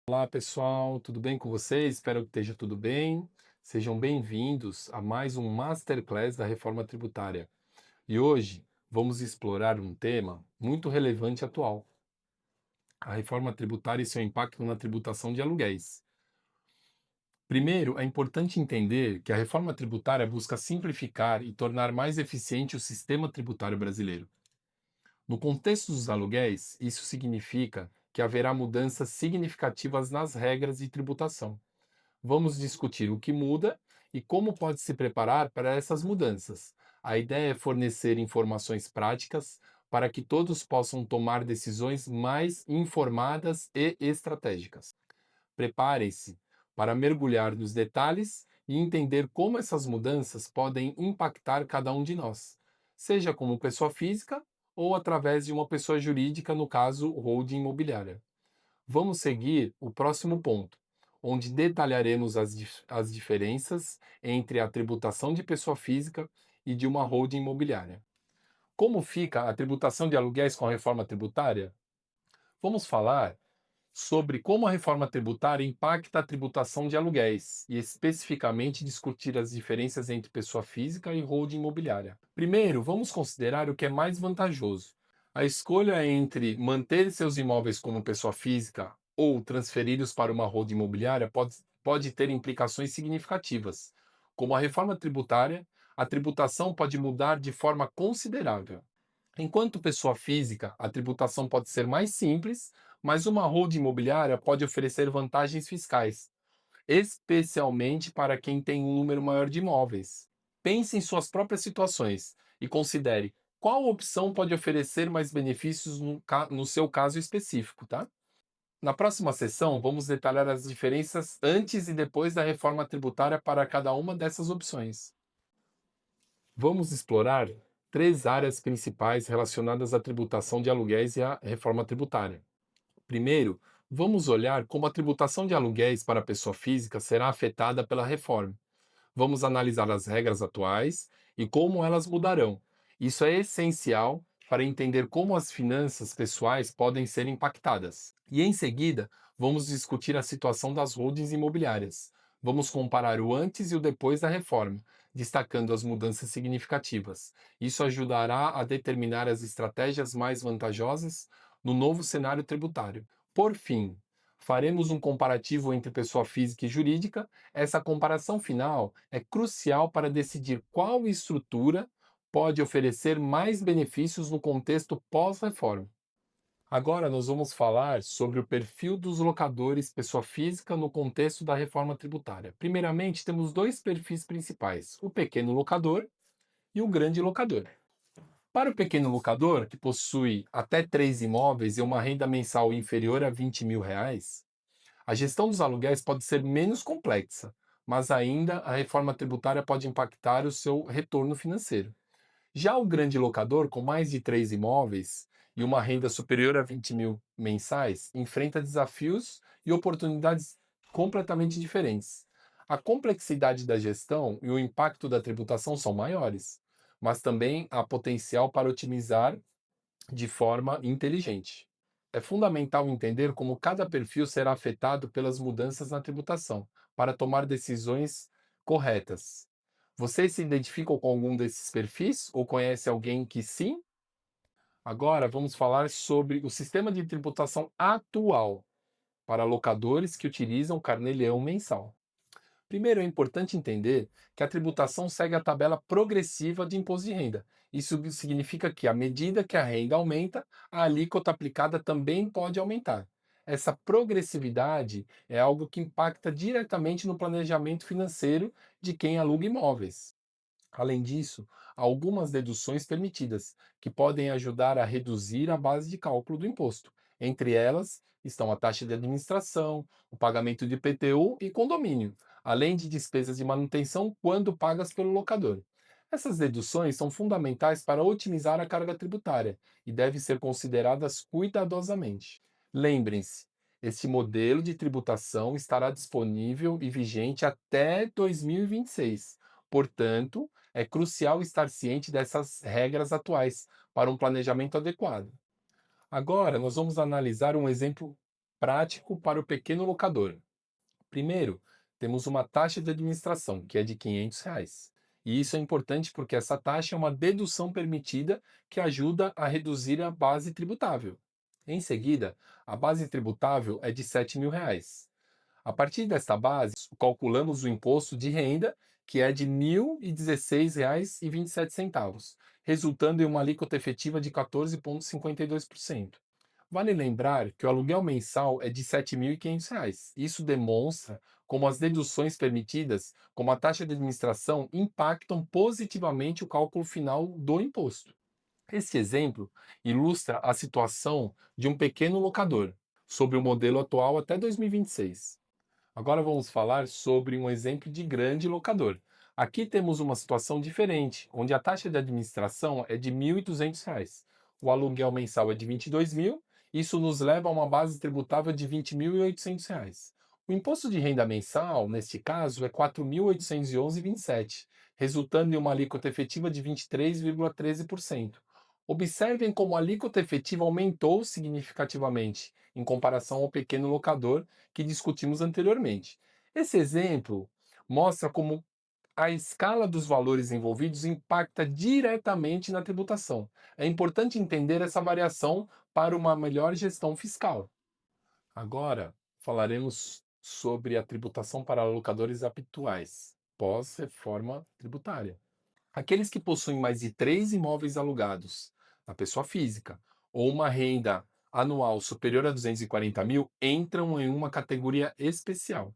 Olá pessoal, tudo bem com vocês? Espero que esteja tudo bem. Sejam bem-vindos a mais um Masterclass da Reforma Tributária. E hoje vamos explorar um tema muito relevante e atual: a reforma tributária e seu impacto na tributação de aluguéis. Primeiro, é importante entender que a reforma tributária busca simplificar e tornar mais eficiente o sistema tributário brasileiro. No contexto dos aluguéis, isso significa que haverá mudanças significativas nas regras de tributação. Vamos discutir o que muda e como pode se preparar para essas mudanças. A ideia é fornecer informações práticas para que todos possam tomar decisões mais informadas e estratégicas. Preparem-se para mergulhar nos detalhes e entender como essas mudanças podem impactar cada um de nós, seja como pessoa física ou através de uma pessoa jurídica, no caso, holding imobiliária. Vamos seguir o próximo ponto, onde detalharemos as diferenças entre a tributação de pessoa física e de uma holding imobiliária. Como fica a tributação de aluguéis com a reforma tributária? Vamos falar sobre como a reforma tributária impacta a tributação de aluguéis e especificamente discutir as diferenças entre pessoa física e holding imobiliária. Primeiro, vamos considerar o que é mais vantajoso. A escolha entre manter seus imóveis como pessoa física ou transferi-los para uma holding imobiliária pode ter implicações significativas. Como a reforma tributária, a tributação pode mudar de forma considerável. Enquanto pessoa física, a tributação pode ser mais simples, mas uma holding imobiliária pode oferecer vantagens fiscais, especialmente para quem tem um número maior de imóveis. Pense em suas próprias situações e considere qual opção pode oferecer mais benefícios no seu caso específico, tá? Na próxima sessão, vamos detalhar as diferenças antes e depois da reforma tributária para cada uma dessas opções. Vamos explorar três áreas principais relacionadas à tributação de aluguéis e à reforma tributária. Primeiro, vamos olhar como a tributação de aluguéis para a pessoa física será afetada pela reforma. Vamos analisar as regras atuais e como elas mudarão. Isso é essencial para entender como as finanças pessoais podem ser impactadas. E em seguida, vamos discutir a situação das holdings imobiliárias. Vamos comparar o antes e o depois da reforma, destacando as mudanças significativas. Isso ajudará a determinar as estratégias mais vantajosas no novo cenário tributário. Por fim, faremos um comparativo entre pessoa física e jurídica. Essa comparação final é crucial para decidir qual estrutura pode oferecer mais benefícios no contexto pós-reforma. Agora nós vamos falar sobre o perfil dos locadores pessoa física no contexto da reforma tributária. Primeiramente, temos dois perfis principais: o pequeno locador e o grande locador. Para o pequeno locador, que possui até três imóveis e uma renda mensal inferior a R$ 20.000, a gestão dos aluguéis pode ser menos complexa, mas ainda a reforma tributária pode impactar o seu retorno financeiro. Já o grande locador, com mais de três imóveis e uma renda superior a 20.000 mensais, enfrenta desafios e oportunidades completamente diferentes. A complexidade da gestão e o impacto da tributação são maiores, mas também há potencial para otimizar de forma inteligente. É fundamental entender como cada perfil será afetado pelas mudanças na tributação, para tomar decisões corretas. Você se identifica com algum desses perfis ou conhece alguém que sim? Agora vamos falar sobre o sistema de tributação atual para locadores que utilizam carnê-leão mensal. Primeiro, é importante entender que a tributação segue a tabela progressiva de imposto de renda. Isso significa que, à medida que a renda aumenta, a alíquota aplicada também pode aumentar. Essa progressividade é algo que impacta diretamente no planejamento financeiro de quem aluga imóveis. Além disso, há algumas deduções permitidas, que podem ajudar a reduzir a base de cálculo do imposto. Entre elas estão a taxa de administração, o pagamento de IPTU e condomínio, além de despesas de manutenção quando pagas pelo locador. Essas deduções são fundamentais para otimizar a carga tributária e devem ser consideradas cuidadosamente. Lembrem-se, este modelo de tributação estará disponível e vigente até 2026. Portanto, é crucial estar ciente dessas regras atuais para um planejamento adequado. Agora, nós vamos analisar um exemplo prático para o pequeno locador. Primeiro, temos uma taxa de administração, que é de R$ 500. E isso é importante porque essa taxa é uma dedução permitida que ajuda a reduzir a base tributável. Em seguida, a base tributável é de R$ 7.000. A partir desta base, calculamos o imposto de renda, que é de R$ 1.016,27, resultando em uma alíquota efetiva de 14,52%. Vale lembrar que o aluguel mensal é de R$ 7.500. Isso demonstra como as deduções permitidas, como a taxa de administração, impactam positivamente o cálculo final do imposto. Esse exemplo ilustra a situação de um pequeno locador, sobre o modelo atual até 2026. Agora vamos falar sobre um exemplo de grande locador. Aqui temos uma situação diferente, onde a taxa de administração é de R$ 1.200. O aluguel mensal é de 22.000, isso nos leva a uma base tributável de R$ 20.800. O imposto de renda mensal, neste caso, é R$ 4.811,27, resultando em uma alíquota efetiva de 23,13%. Observem como a alíquota efetiva aumentou significativamente em comparação ao pequeno locador que discutimos anteriormente. Esse exemplo mostra como a escala dos valores envolvidos impacta diretamente na tributação. É importante entender essa variação para uma melhor gestão fiscal. Agora falaremos sobre a tributação para locadores habituais, pós-reforma tributária. Aqueles que possuem mais de 3 imóveis alugados, a pessoa física, ou uma renda anual superior a 240 mil, entram em uma categoria especial.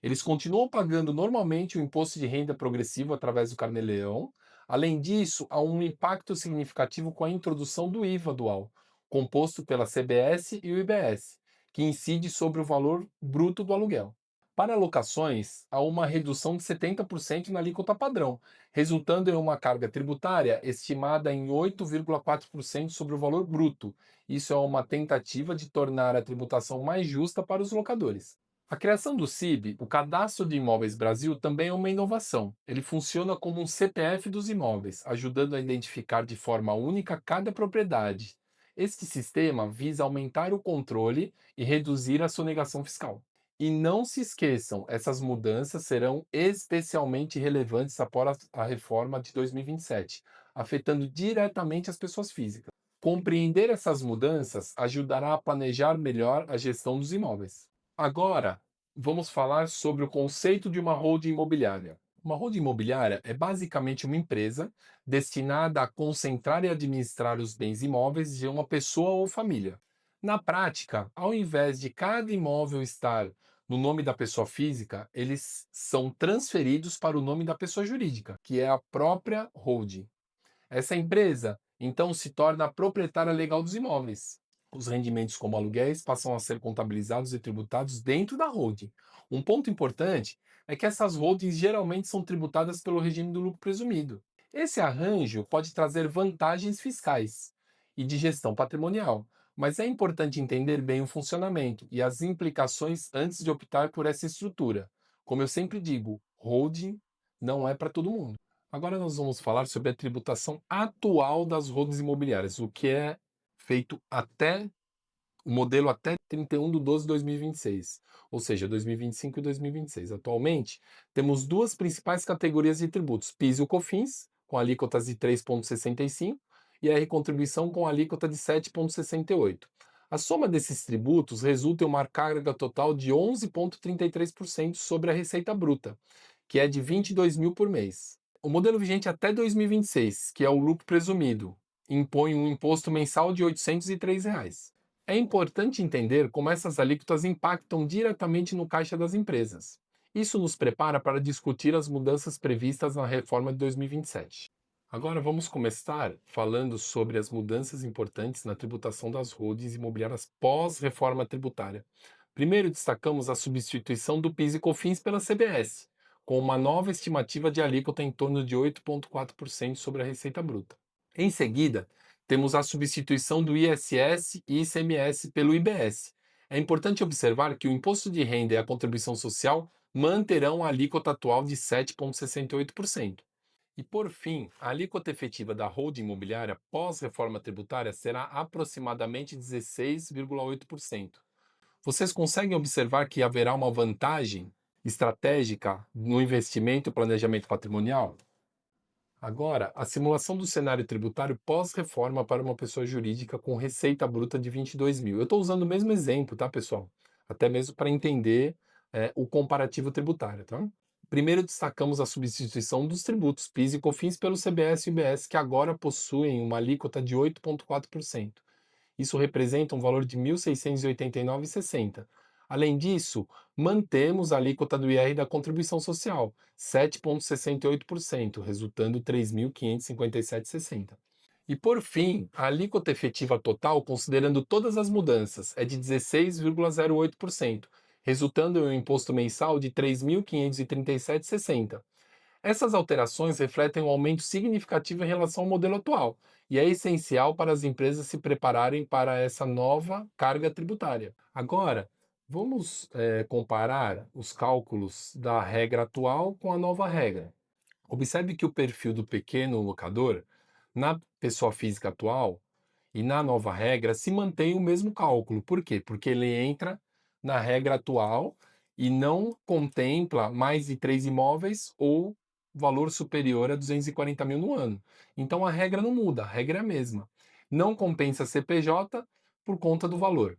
Eles continuam pagando normalmente o imposto de renda progressivo através do Carnê-Leão. Além disso, há um impacto significativo com a introdução do IVA dual, composto pela CBS e o IBS, que incide sobre o valor bruto do aluguel. Para locações, há uma redução de 70% na alíquota padrão, resultando em uma carga tributária estimada em 8,4% sobre o valor bruto. Isso é uma tentativa de tornar a tributação mais justa para os locadores. A criação do CIB, o Cadastro de Imóveis Brasil, também é uma inovação. Ele funciona como um CPF dos imóveis, ajudando a identificar de forma única cada propriedade. Este sistema visa aumentar o controle e reduzir a sonegação fiscal. E não se esqueçam, essas mudanças serão especialmente relevantes após a reforma de 2027, afetando diretamente as pessoas físicas. Compreender essas mudanças ajudará a planejar melhor a gestão dos imóveis. Agora, vamos falar sobre o conceito de uma holding imobiliária. Uma holding imobiliária é basicamente uma empresa destinada a concentrar e administrar os bens imóveis de uma pessoa ou família. Na prática, ao invés de cada imóvel estar no nome da pessoa física, eles são transferidos para o nome da pessoa jurídica, que é a própria holding. Essa empresa, então, se torna a proprietária legal dos imóveis. Os rendimentos como aluguéis passam a ser contabilizados e tributados dentro da holding. Um ponto importante é que essas holdings geralmente são tributadas pelo regime do lucro presumido. Esse arranjo pode trazer vantagens fiscais e de gestão patrimonial, mas é importante entender bem o funcionamento e as implicações antes de optar por essa estrutura. Como eu sempre digo, holding não é para todo mundo. Agora nós vamos falar sobre a tributação atual das holdings imobiliárias, o que é feito até o modelo até 31/12/2026, ou seja, 2025 e 2026. Atualmente, temos duas principais categorias de tributos: PIS e o COFINS, com alíquotas de 3,65, e a recontribuição com alíquota de 7,68. A soma desses tributos resulta em uma carga total de 11,33% sobre a receita bruta, que é de 22 mil por mês. O modelo vigente até 2026, que é o lucro presumido, impõe um imposto mensal de R$ 803. É importante entender como essas alíquotas impactam diretamente no caixa das empresas. Isso nos prepara para discutir as mudanças previstas na reforma de 2027. Agora vamos começar falando sobre as mudanças importantes na tributação das holdings imobiliárias pós-reforma tributária. Primeiro, destacamos a substituição do PIS e COFINS pela CBS, com uma nova estimativa de alíquota em torno de 8,4% sobre a receita bruta. Em seguida, temos a substituição do ISS e ICMS pelo IBS. É importante observar que o imposto de renda e a contribuição social manterão a alíquota atual de 7,68%. E, por fim, a alíquota efetiva da holding imobiliária pós-reforma tributária será aproximadamente 16,8%. Vocês conseguem observar que haverá uma vantagem estratégica no investimento e planejamento patrimonial? Agora, a simulação do cenário tributário pós-reforma para uma pessoa jurídica com receita bruta de 22 mil. Eu estou usando o mesmo exemplo, tá, pessoal? Até mesmo para entender o comparativo tributário, tá? Primeiro, destacamos a substituição dos tributos PIS e COFINS pelo CBS e UBS, que agora possuem uma alíquota de 8,4%. Isso representa um valor de R$ 1.689,60. Além disso, mantemos a alíquota do IR da contribuição social, 7,68%, resultando R$ 3.557,60. E por fim, a alíquota efetiva total, considerando todas as mudanças, é de 16,08%, resultando em um imposto mensal de R$ 3.537,60. Essas alterações refletem um aumento significativo em relação ao modelo atual, e é essencial para as empresas se prepararem para essa nova carga tributária. Agora, vamos comparar os cálculos da regra atual com a nova regra. Observe que o perfil do pequeno locador, na pessoa física atual e na nova regra, se mantém o mesmo cálculo. Por quê? Porque ele entra na regra atual e não contempla mais de 3 imóveis ou valor superior a 240 mil no ano. Então a regra não muda, a regra é a mesma. Não compensa CPJ por conta do valor.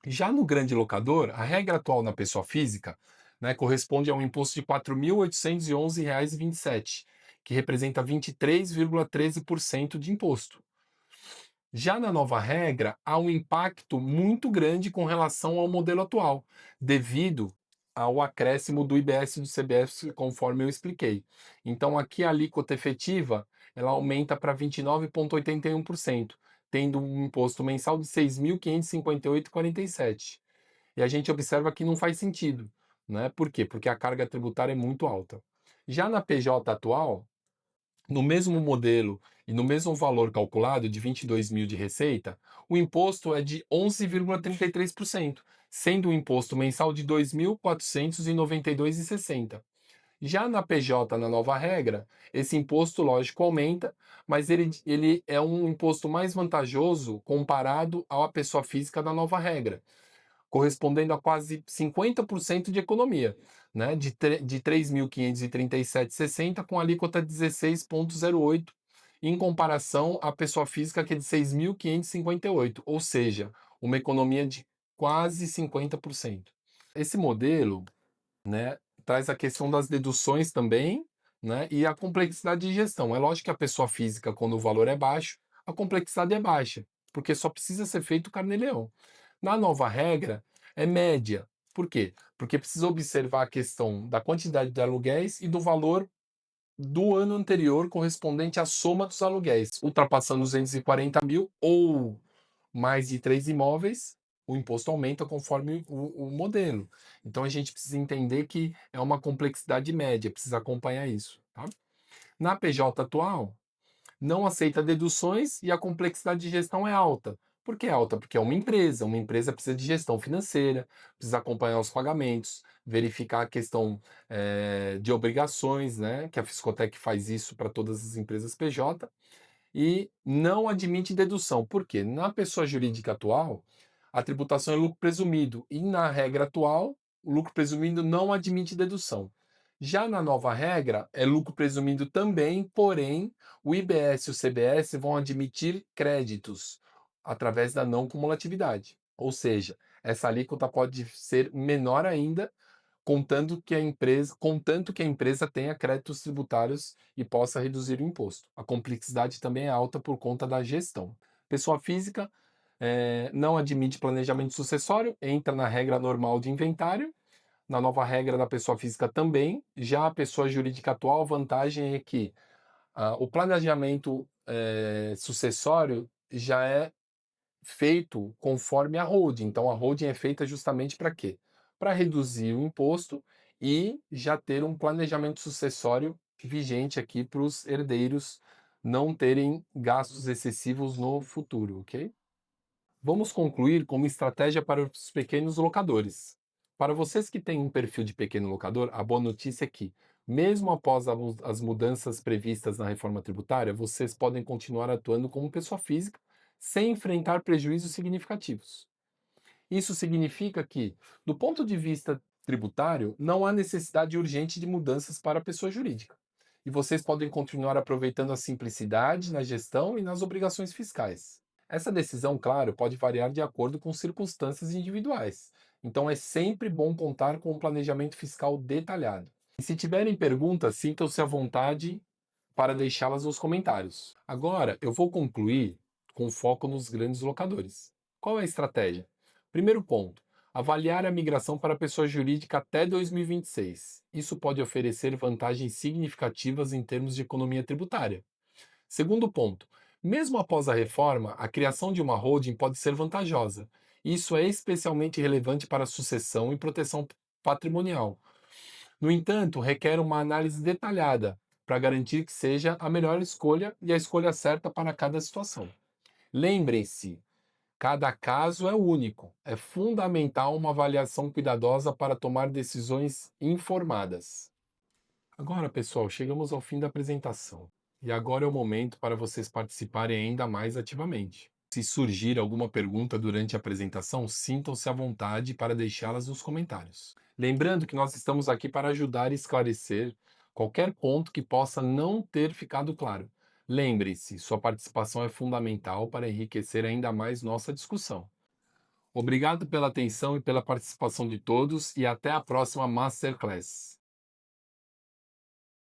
Já no grande locador, a regra atual na pessoa física, né, corresponde a um imposto de R$ 4.811,27, que representa 23,13% de imposto. Já na nova regra, há um impacto muito grande com relação ao modelo atual, devido ao acréscimo do IBS e do CBS, conforme eu expliquei. Então, aqui a alíquota efetiva ela aumenta para 29,81%, tendo um imposto mensal de R$ 6.558,47. E a gente observa que não faz sentido, né? Por quê? Porque a carga tributária é muito alta. Já na PJ atual, no mesmo modelo e no mesmo valor calculado de 22 mil de receita, o imposto é de 11,33%, sendo o imposto mensal de R$ 2.492,60. Já na PJ, na nova regra, esse imposto, lógico, aumenta, mas ele é um imposto mais vantajoso comparado à pessoa física da nova regra, correspondendo a quase 50% de economia, né? De 3.537,60 com alíquota 16,08 em comparação à pessoa física que é de 6.558, ou seja, uma economia de quase 50%. Esse modelo, né, traz a questão das deduções também, né, e a complexidade de gestão. É lógico que a pessoa física, quando o valor é baixo, a complexidade é baixa, porque só precisa ser feito carnê-leão. Na nova regra, é média. Por quê? Porque precisa observar a questão da quantidade de aluguéis e do valor do ano anterior correspondente à soma dos aluguéis. Ultrapassando 240 mil ou mais de 3 imóveis, o imposto aumenta conforme o modelo. Então a gente precisa entender que é uma complexidade média, precisa acompanhar isso. Tá? Na PJ atual, não aceita deduções e a complexidade de gestão é alta. Por que é alta? Porque é uma empresa precisa de gestão financeira, precisa acompanhar os pagamentos, verificar a questão de obrigações, né? Que a Fiscotec faz isso para todas as empresas PJ, e não admite dedução. Por quê? Na pessoa jurídica atual, a tributação é lucro presumido e na regra atual, o lucro presumido não admite dedução. Já na nova regra, é lucro presumido também, porém, o IBS e o CBS vão admitir créditos através da não cumulatividade. Ou seja, essa alíquota pode ser menor ainda contanto que a empresa tenha créditos tributários e possa reduzir o imposto. A complexidade também é alta por conta da gestão. Pessoa física não admite planejamento sucessório, entra na regra normal de inventário. Na nova regra da pessoa física também. Já a pessoa jurídica atual, a vantagem é que o planejamento sucessório já é feito conforme a holding. Então, a holding é feita justamente para quê? Para reduzir o imposto e já ter um planejamento sucessório vigente aqui para os herdeiros não terem gastos excessivos no futuro, ok? Vamos concluir com uma estratégia para os pequenos locadores. Para vocês que têm um perfil de pequeno locador, a boa notícia é que, mesmo após as mudanças previstas na reforma tributária, vocês podem continuar atuando como pessoa física sem enfrentar prejuízos significativos. Isso significa que, do ponto de vista tributário, não há necessidade urgente de mudanças para a pessoa jurídica. E vocês podem continuar aproveitando a simplicidade na gestão e nas obrigações fiscais. Essa decisão, claro, pode variar de acordo com circunstâncias individuais. Então é sempre bom contar com um planejamento fiscal detalhado. E se tiverem perguntas, sintam-se à vontade para deixá-las nos comentários. Agora, eu vou concluir com foco nos grandes locadores. Qual é a estratégia? Primeiro ponto: avaliar a migração para a pessoa jurídica até 2026. Isso pode oferecer vantagens significativas em termos de economia tributária. Segundo ponto: mesmo após a reforma, a criação de uma holding pode ser vantajosa. Isso é especialmente relevante para a sucessão e proteção patrimonial. No entanto, requer uma análise detalhada para garantir que seja a melhor escolha e a escolha certa para cada situação. Lembrem-se, cada caso é único. É fundamental uma avaliação cuidadosa para tomar decisões informadas. Agora, pessoal, chegamos ao fim da apresentação. E agora é o momento para vocês participarem ainda mais ativamente. Se surgir alguma pergunta durante a apresentação, sintam-se à vontade para deixá-las nos comentários. Lembrando que nós estamos aqui para ajudar e esclarecer qualquer ponto que possa não ter ficado claro. Lembre-se, sua participação é fundamental para enriquecer ainda mais nossa discussão. Obrigado pela atenção e pela participação de todos, e até a próxima Masterclass.